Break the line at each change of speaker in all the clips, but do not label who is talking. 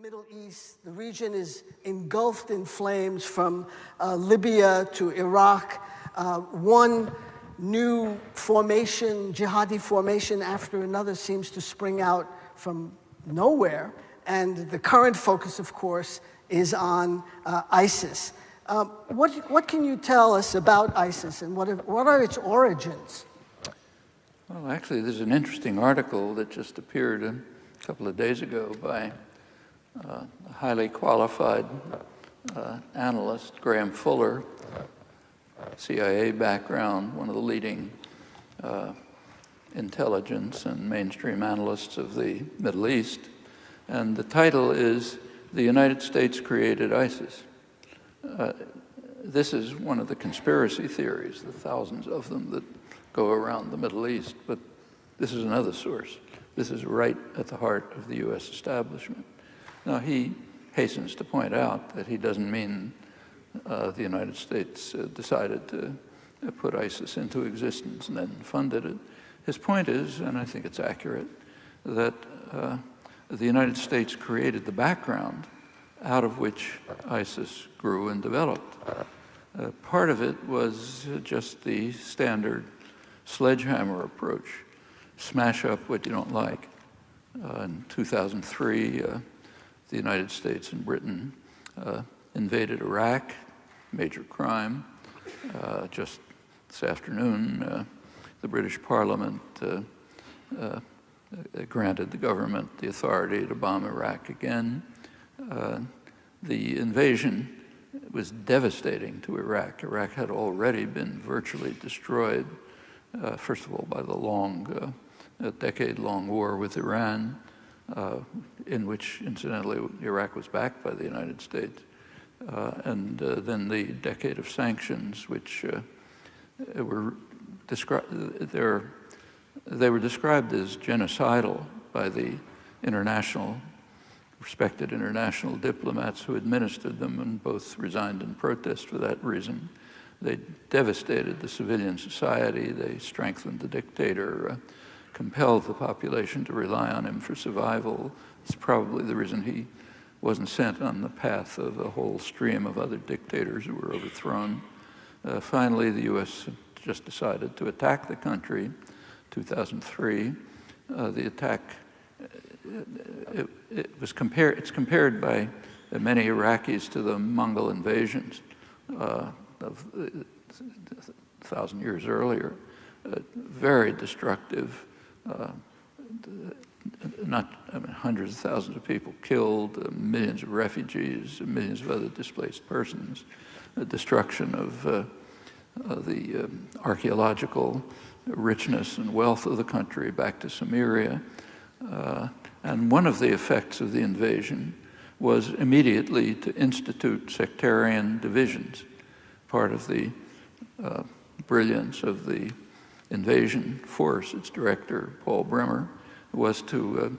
Middle East. The region is engulfed in flames from Libya to Iraq. One new formation, jihadi formation after another, seems to spring out from nowhere. And the current focus, of course, is on ISIS. What can you tell us about ISIS, and what are its origins?
Well, actually, there's an interesting article that just appeared a couple of days ago by a highly qualified analyst, Graham Fuller, CIA background, one of the leading intelligence and mainstream analysts of the Middle East. And the title is, "The United States Created ISIS." This is one of the conspiracy theories, the thousands of them that go around the Middle East, but this is another source. This is right at the heart of the U.S. establishment. Now, he hastens to point out that he doesn't mean the United States decided to put ISIS into existence and then funded it. His point is, and I think it's accurate, that the United States created the background out of which ISIS grew and developed. Part of it was just the standard sledgehammer approach, smash up what you don't like. In 2003, the United States and Britain invaded Iraq, major crime. Just this afternoon, the British Parliament granted the government the authority to bomb Iraq again. The invasion was devastating to Iraq. Iraq had already been virtually destroyed, first of all, by the long, decade-long war with Iran, in which, incidentally, Iraq was backed by the United States, and then the decade of sanctions, which were described as genocidal by the respected international diplomats who administered them, and both resigned in protest for that reason. They devastated the civilian society. They strengthened the dictator, compelled the population to rely on him for survival. It's probably the reason he wasn't sent on the path of a whole stream of other dictators who were overthrown. Finally, the U.S. just decided to attack the country. 2003, the attack, it's compared by many Iraqis to the Mongol invasions of 1,000 years earlier. Very destructive, hundreds of thousands of people killed, millions of refugees, millions of other displaced persons, destruction of the archaeological richness and wealth of the country back to Samaria. And one of the effects of the invasion was immediately to institute sectarian divisions. Part of the brilliance of the invasion force, its director, Paul Bremer, was to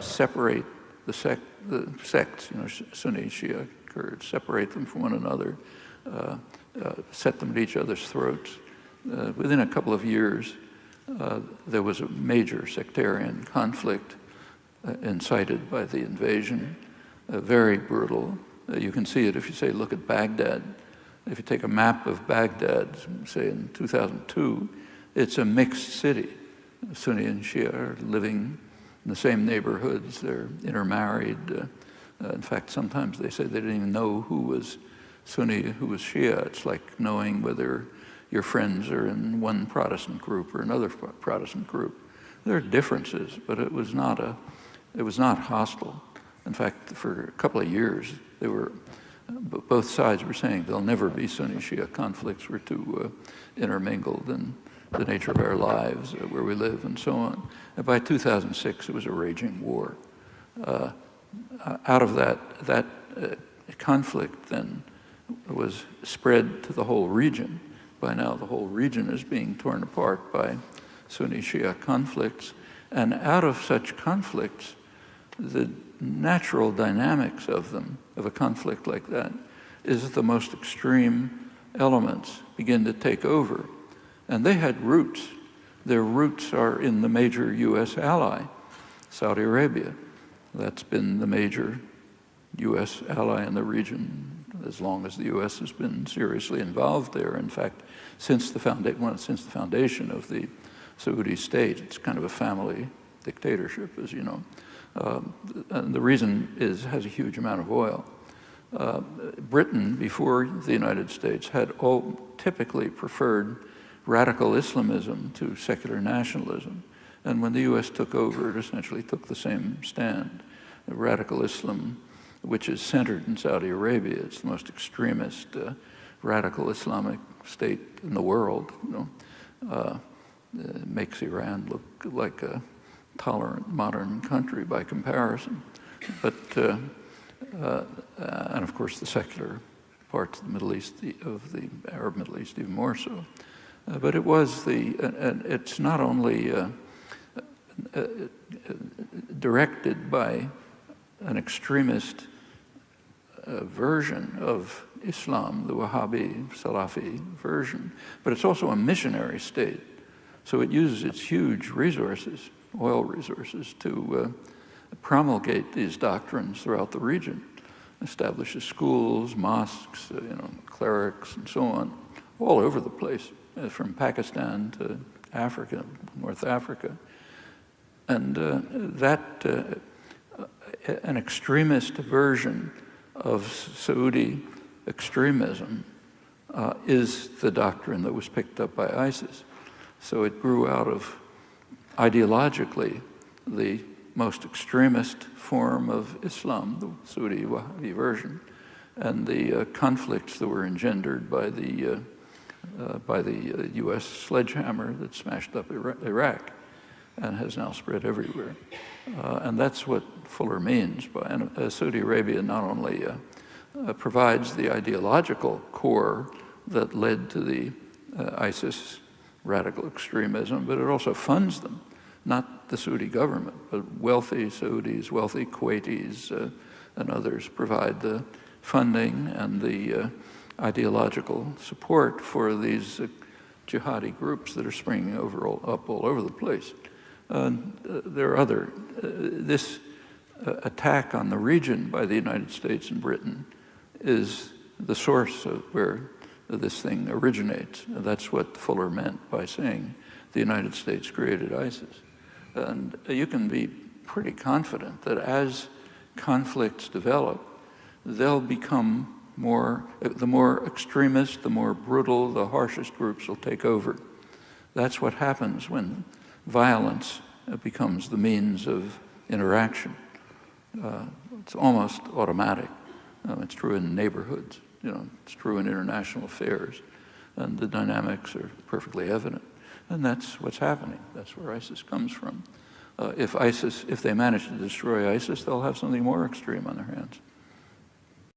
separate the sects, Sunni, Shia, Kurds, separate them from one another, set them at each other's throats. Within a couple of years, there was a major sectarian conflict incited by the invasion, very brutal. You can see it if you say, look at Baghdad. If you take a map of Baghdad, say in 2002, it's a mixed city. Sunni and Shia are living in the same neighborhoods. They're intermarried. In fact, sometimes they say they didn't even know who was Sunni, who was Shia. It's like knowing whether your friends are in one Protestant group or another Protestant group. There are differences, but it was not hostile. In fact, for a couple of years, both sides were saying there'll never be Sunni-Shia conflicts. We're too intermingled in the nature of our lives, where we live, and so on. And by 2006, it was a raging war. Out of that conflict then was spread to the whole region. By now, the whole region is being torn apart by Sunni-Shia conflicts. And out of such conflicts, the natural dynamics of a conflict like that, is the most extreme elements begin to take over. And they had roots. Their roots are in the major U.S. ally, Saudi Arabia. That's been the major U.S. ally in the region as long as the U.S. has been seriously involved there. In fact, since the foundation of the Saudi state, it's kind of a family dictatorship, as you know. And the reason has a huge amount of oil. Britain, before the United States, had typically preferred radical Islamism to secular nationalism. And when the U.S. took over, it essentially took the same stand. The radical Islam, which is centered in Saudi Arabia, it's the most extremist radical Islamic state in the world, makes Iran look like a tolerant modern country by comparison. But and of course the secular parts of the Middle East, of the Arab Middle East, even more so. But it was and it's not only directed by an extremist version of Islam, the Wahhabi, Salafi version, but it's also a missionary state. So it uses its huge resources, oil resources, to promulgate these doctrines throughout the region, establishes schools, mosques, clerics, and so on, all over the place, from Pakistan to Africa, North Africa. And an extremist version of Saudi extremism is the doctrine that was picked up by ISIS. So it grew out of, ideologically, the most extremist form of Islam, the Saudi Wahhabi version, and the conflicts that were engendered by the U.S. sledgehammer that smashed up Iraq and has now spread everywhere. And that's what Fuller means by, and Saudi Arabia not only provides the ideological core that led to the ISIS radical extremism, but it also funds them, not the Saudi government, but wealthy Saudis, wealthy Kuwaitis, and others provide the funding and the ideological support for these jihadi groups that are springing up all over the place. There are other. This attack on the region by the United States and Britain is the source of where this thing originates. That's what Fuller meant by saying the United States created ISIS. And you can be pretty confident that as conflicts develop, they'll become the more extremist, the more brutal, the harshest groups will take over. That's what happens when violence becomes the means of interaction. It's almost automatic. It's true in neighborhoods. It's true in international affairs, and the dynamics are perfectly evident. And that's what's happening. That's where ISIS comes from. If they manage to destroy ISIS, they'll have something more extreme on their hands.